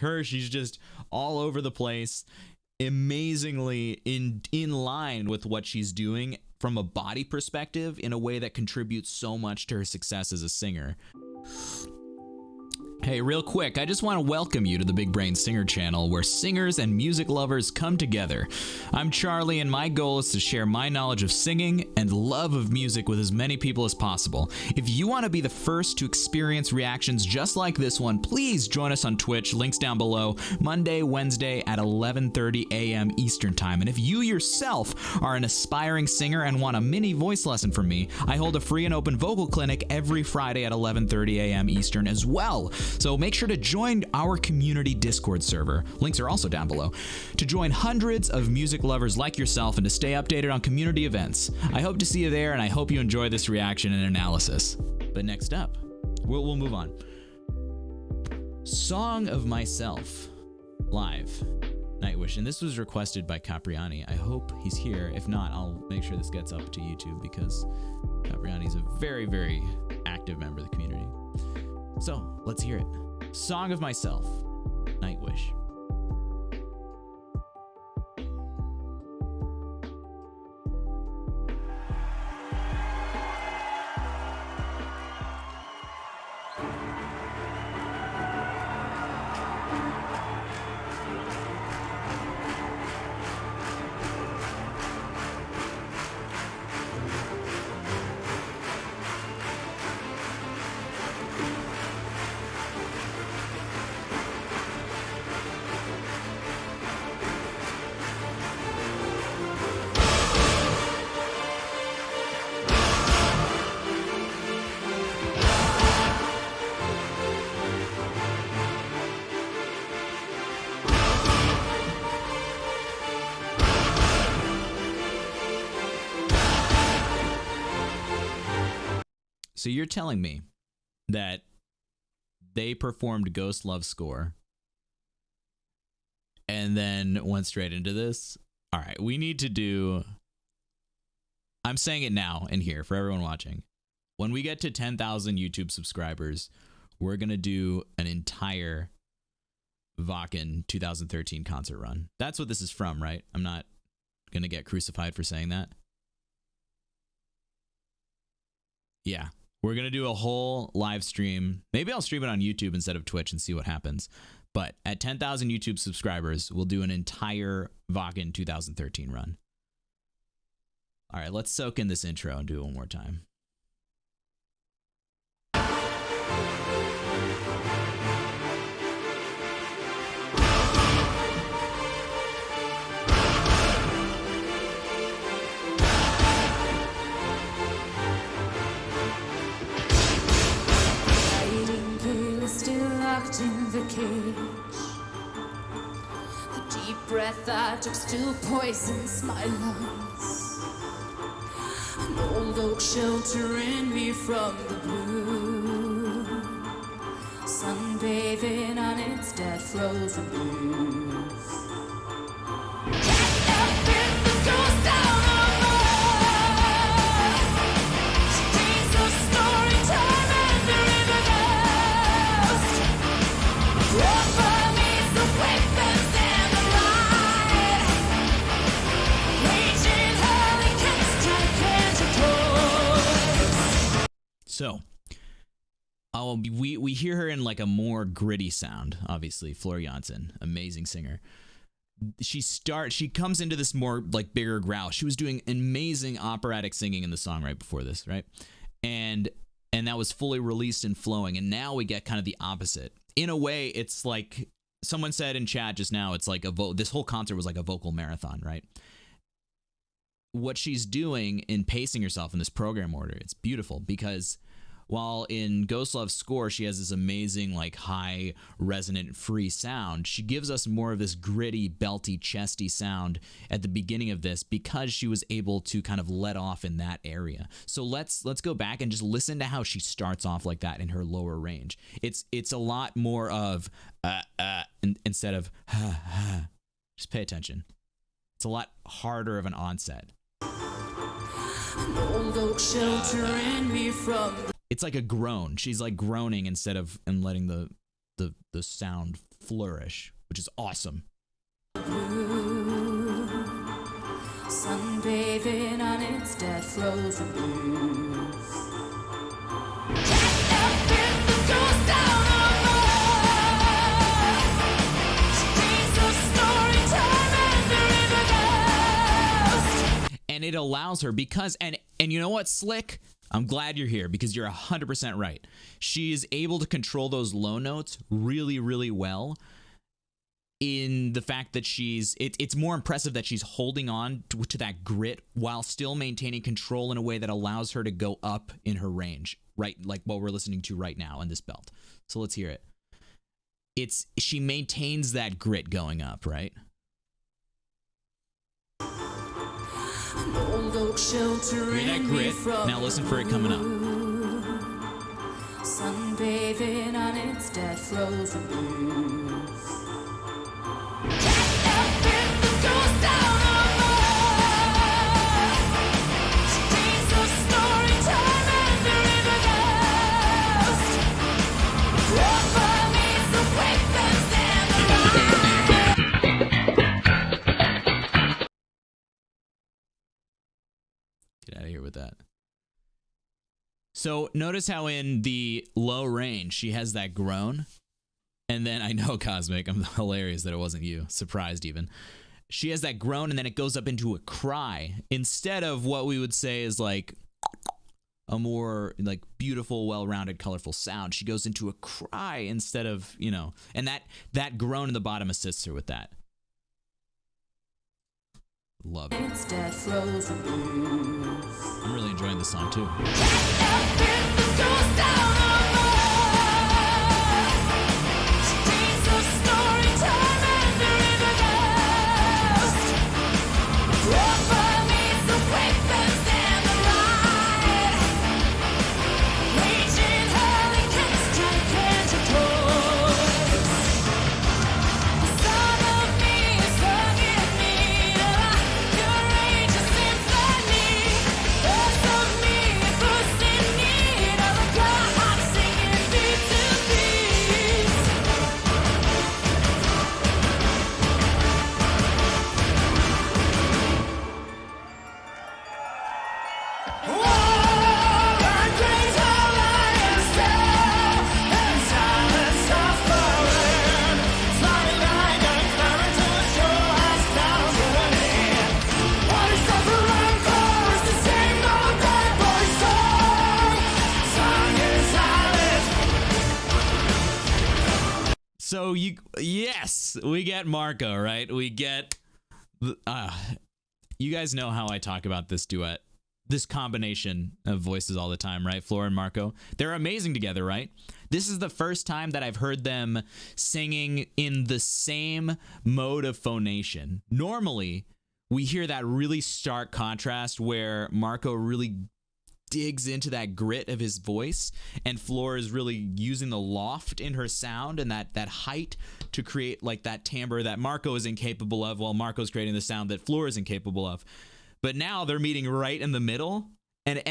her. She's just all over the place, amazingly in line with what she's doing from a body perspective in a way that contributes so much to her success as a singer. Hey, real quick, I just want to welcome you to the Big Brain Singer channel, where singers and music lovers come together. I'm Charlie, and my goal is to share my knowledge of singing and love of music with as many people as possible. If you want to be the first to experience reactions just like this one, please join us on Twitch, links down below, Monday, Wednesday at 11:30 a.m. Eastern Time. And if you yourself are an aspiring singer and want a mini voice lesson from me, I hold a free and open vocal clinic every Friday at 11:30 a.m. Eastern as well. So make sure to join our community Discord server. Links are also down below. To join hundreds of music lovers like yourself and to stay updated on community events. I hope to see you there, and I hope you enjoy this reaction and analysis. But next up, we'll move on. Song of Myself, live, Nightwish. And this was requested by Capriani. I hope he's here. If not, I'll make sure this gets up to YouTube because Capriani's a very, very active member of the community. So, let's hear it. Song of Myself, Nightwish. So you're telling me that they performed Ghost Love Score and then went straight into this? All right, we need to do... I'm saying it now and here for everyone watching. When we get to 10,000 YouTube subscribers, we're going to do an entire Wacken 2013 concert run. That's what this is from, right? I'm not going to get crucified for saying that. Yeah. We're going to do a whole live stream. Maybe I'll stream it on YouTube instead of Twitch and see what happens. But at 10,000 YouTube subscribers, we'll do an entire Wacken 2013 run. All right, let's soak in this intro and do it one more time. In the cage, the deep breath I took still poisons my lungs. An old oak sheltering me from the blue, sunbathing on its dead frozen leaves. Get up in the ghost town of us. She dreams of story time and the river ghost. Offer me some weapons and the light. Raging hurricanes strike tentacles. So, we hear her in like a more gritty sound. Obviously, Floor Jansen, amazing singer. She comes into this more like bigger growl. She was doing amazing operatic singing in the song right before this, right? And that was fully released and flowing. And now we get kind of the opposite. In a way, it's like someone said in chat just now, it's like this whole concert was like a vocal marathon, right? What she's doing in pacing herself in this program order, it's beautiful because while in Ghost Love Score, she has this amazing, like, high, resonant, free sound, she gives us more of this gritty, belty, chesty sound at the beginning of this because she was able to kind of let off in that area. So let's go back and just listen to how she starts off like that in her lower range. It's a lot more of instead of just pay attention. It's a lot harder of an onset. An old oak sheltering me from It's like a groan. She's like groaning instead of letting the sound flourish, which is awesome. Sunbathing on its dead frozen blues. And it allows her because, and you know what, Slick? I'm glad you're here because you're 100% right. She is able to control those low notes really, really well. In the fact that it's more impressive that she's holding on to that grit while still maintaining control in a way that allows her to go up in her range, right? Like what we're listening to right now in this belt. So let's hear it. She maintains that grit going up, right? An old oak sheltering Hear that grit? Now listen for it coming up. Sunbathing on its dead frozen blues. Get out of here with that. So notice how in the low range she has that groan. And then I know, Cosmic, I'm hilarious that it wasn't you. Surprised even. She has that groan and then it goes up into a cry. Instead of what we would say is like a more like beautiful, well-rounded, colorful sound. She goes into a cry instead of, and that groan in the bottom assists her with that. Love it. It's dead frozen blues. I'm really enjoying this song too. So yes, we get Marco, right? We get, you guys know how I talk about this duet, this combination of voices all the time, right? Floor and Marco, they're amazing together, right? This is the first time that I've heard them singing in the same mode of phonation. Normally, we hear that really stark contrast where Marco really digs into that grit of his voice and Floor is really using the loft in her sound and that height to create like that timbre that Marco is incapable of, while Marco's creating the sound that Floor is incapable of. But now they're meeting right in the middle, and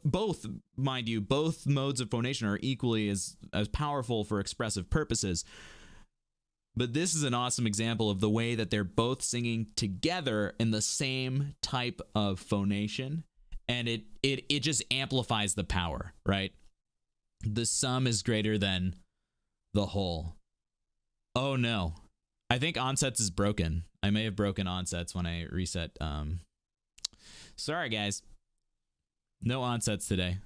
both, mind you, both modes of phonation are equally as powerful for expressive purposes. But this is an awesome example of the way that they're both singing together in the same type of phonation. And it just amplifies the power, right? The sum is greater than the whole. Oh no. I think onsets is broken. I may have broken onsets when I reset. Sorry, guys. No onsets today.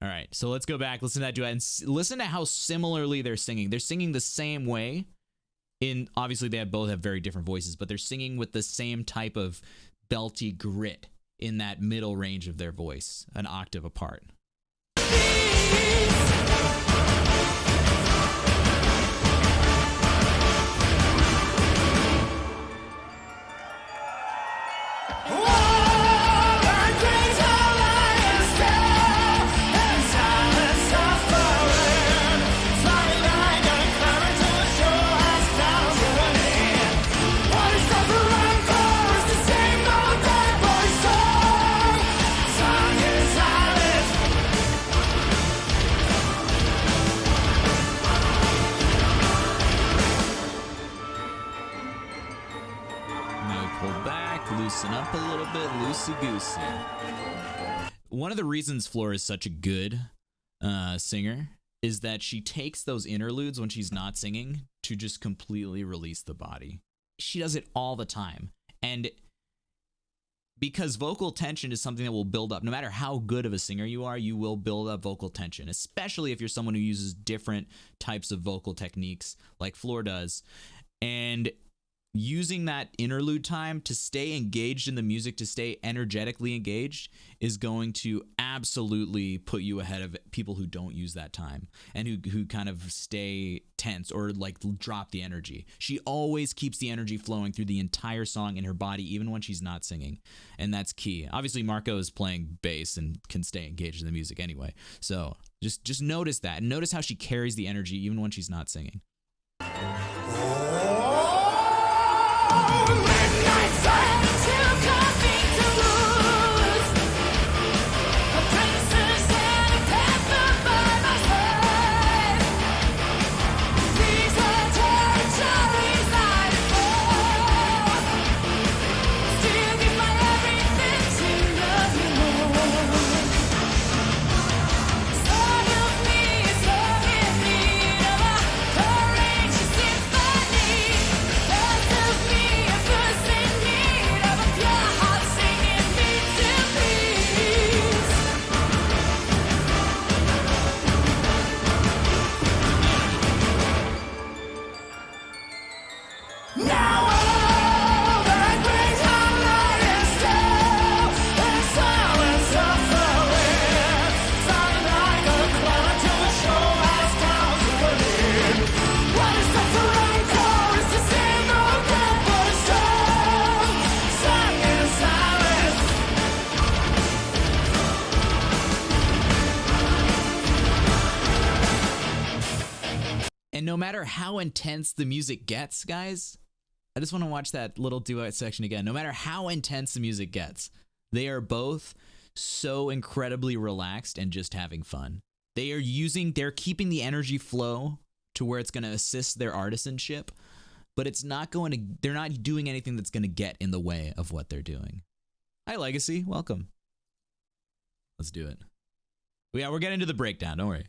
All right, so let's go back, listen to that duet, and listen to how similarly they're singing. They're singing the same way. Obviously, they both have very different voices, but they're singing with the same type of belty grit in that middle range of their voice, an octave apart. loosen up a little bit, loosey-goosey. One of the reasons Floor is such a good singer is that she takes those interludes when she's not singing to just completely release the body. She does it all the time. And because vocal tension is something that will build up, no matter how good of a singer you are, you will build up vocal tension, especially if you're someone who uses different types of vocal techniques like Floor does. And using that interlude time to stay engaged in the music, to stay energetically engaged, is going to absolutely put you ahead of people who don't use that time and who kind of stay tense or like drop the energy. She always keeps the energy flowing through the entire song in her body, even when she's not singing. And that's key. Obviously, Marco is playing bass and can stay engaged in the music anyway. So just notice that. And notice how she carries the energy even when she's not singing. And no matter how intense the music gets, guys, I just want to watch that little duet section again. No matter how intense the music gets, they are both so incredibly relaxed and just having fun. They're keeping the energy flow to where it's going to assist their artisanship, but they're not doing anything that's going to get in the way of what they're doing. Hi, Legacy. Welcome. Let's do it. Yeah, we're getting to the breakdown. Don't worry.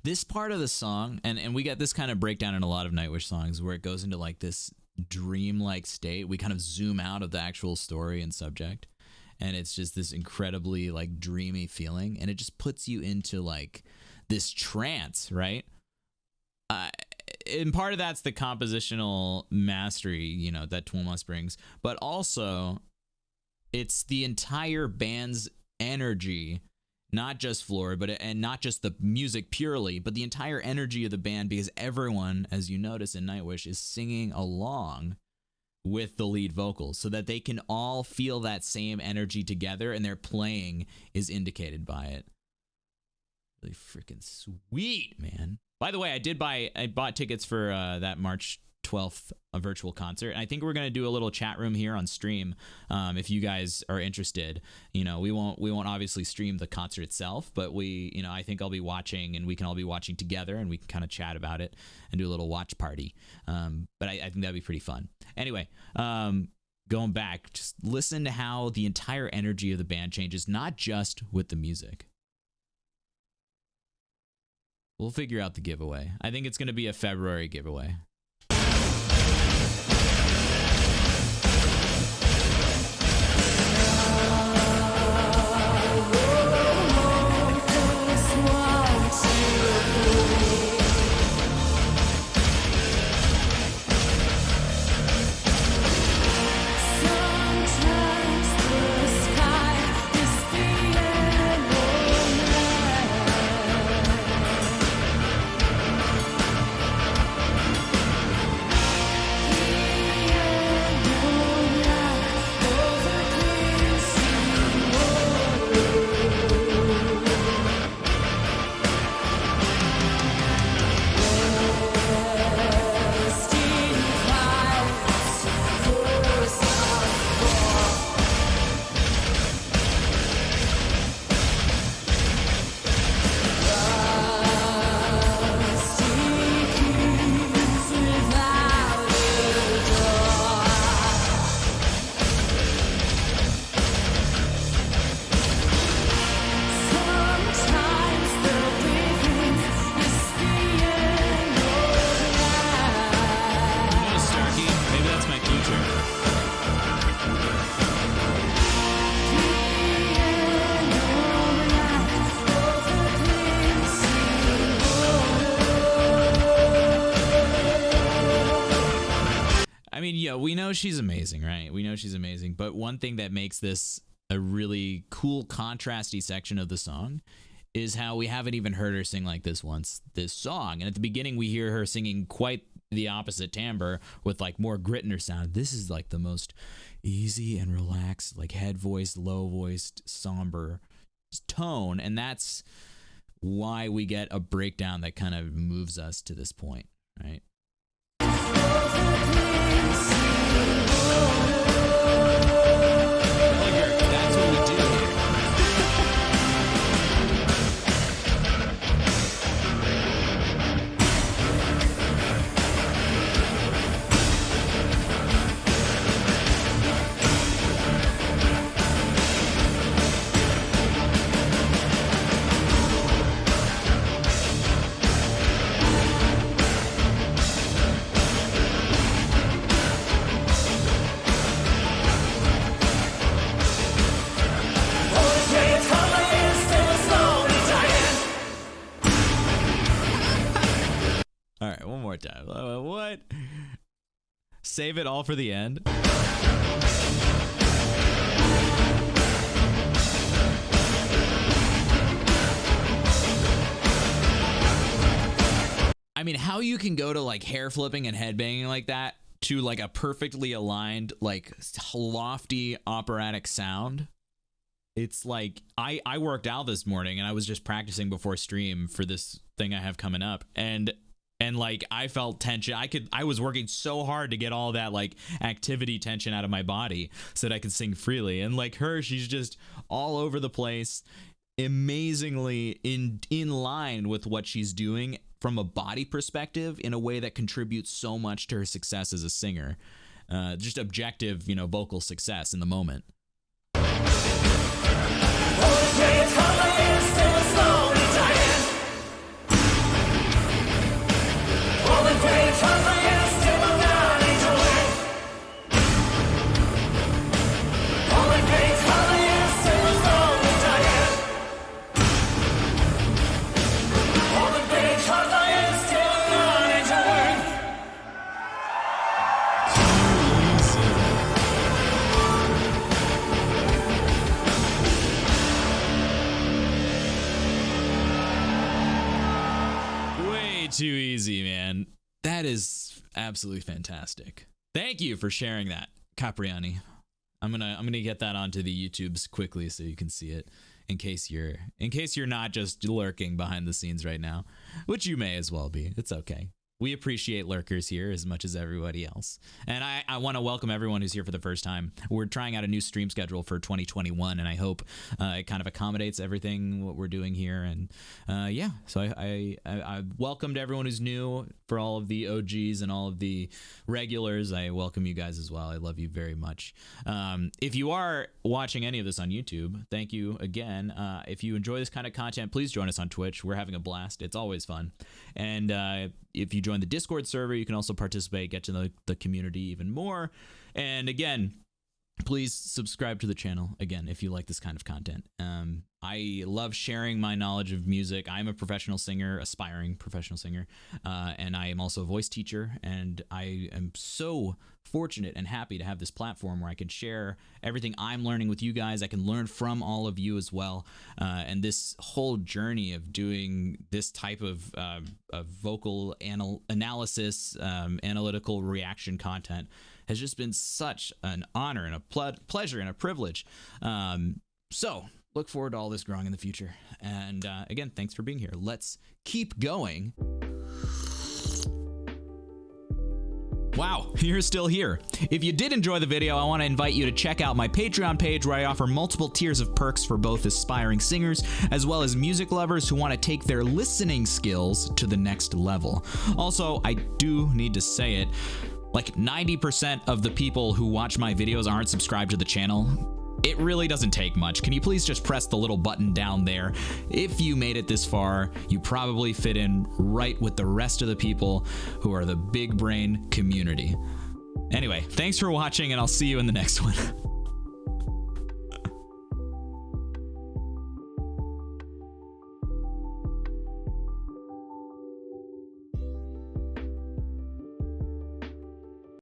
This part of the song, and we get this kind of breakdown in a lot of Nightwish songs where it goes into like this dreamlike state. We kind of zoom out of the actual story and subject, and it's just this incredibly like dreamy feeling, and it just puts you into like this trance, right? And part of that's the compositional mastery, that Tuomas brings, but also it's the entire band's energy. Not just Floor, and not just the music purely, but the entire energy of the band, because everyone, as you notice in Nightwish, is singing along with the lead vocals so that they can all feel that same energy together, and their playing is indicated by it. Really freaking sweet, man. By the way, I bought tickets for that March 12th virtual concert. And I think we're going to do a little chat room here on stream. If you guys are interested, we won't obviously stream the concert itself, but I think I'll be watching, and we can all be watching together, and we can kind of chat about it and do a little watch party. But I think that'd be pretty fun. Anyway, going back, just listen to how the entire energy of the band changes, not just with the music. We'll figure out the giveaway. I think it's going to be a February giveaway. We know she's amazing, right? We know she's amazing. But one thing that makes this a really cool, contrasty section of the song is how we haven't even heard her sing like this once, this song. And at the beginning, we hear her singing quite the opposite timbre with like more grit in her sound. This is like the most easy and relaxed, like head voiced, low voiced, somber tone. And that's why we get a breakdown that kind of moves us to this point, right? That's what we do here. All right, one more time. What? Save it all for the end. I mean, how you can go to like hair flipping and headbanging like that to like a perfectly aligned, like lofty operatic sound. It's like I worked out this morning and I was just practicing before stream for this thing I have coming up, and like I felt tension. I was working so hard to get all that like activity tension out of my body so that I could sing freely. And like her, she's just all over the place, amazingly in line with what she's doing from a body perspective in a way that contributes so much to her success as a singer. Just objective, vocal success in the moment. Too easy, man. That is absolutely fantastic. Thank you for sharing that, Capriani. I'm gonna get that onto the YouTubes quickly so you can see it in case you're not just lurking behind the scenes right now, which you may as well be. It's okay. We appreciate lurkers here as much as everybody else. And I want to welcome everyone who's here for the first time. We're trying out a new stream schedule for 2021, and I hope it kind of accommodates everything what we're doing here. And yeah, so I welcomed everyone who's new. For all of the OGs and all of the regulars, I welcome you guys as well. I love you very much. If you are watching any of this on YouTube, thank you again. If you enjoy this kind of content, please join us on Twitch. We're having a blast. It's always fun. And if you join the Discord server, you can also participate, get to know the community even more. And again, please subscribe to the channel, again, if you like this kind of content. I love sharing my knowledge of music. I'm a professional singer, aspiring professional singer, and I am also a voice teacher, and I am so fortunate and happy to have this platform where I can share everything I'm learning with you guys. I can learn from all of you as well, and this whole journey of doing this type of vocal analysis, analytical reaction content has just been such an honor and a pleasure and a privilege. So look forward to all this growing in the future. And again, thanks for being here. Let's keep going. Wow, you're still here. If you did enjoy the video, I want to invite you to check out my Patreon page where I offer multiple tiers of perks for both aspiring singers as well as music lovers who want to take their listening skills to the next level. Also, I do need to say it, like 90% of the people who watch my videos aren't subscribed to the channel. It really doesn't take much. Can you please just press the little button down there? If you made it this far, you probably fit in right with the rest of the people who are the big brain community. Anyway, thanks for watching, and I'll see you in the next one.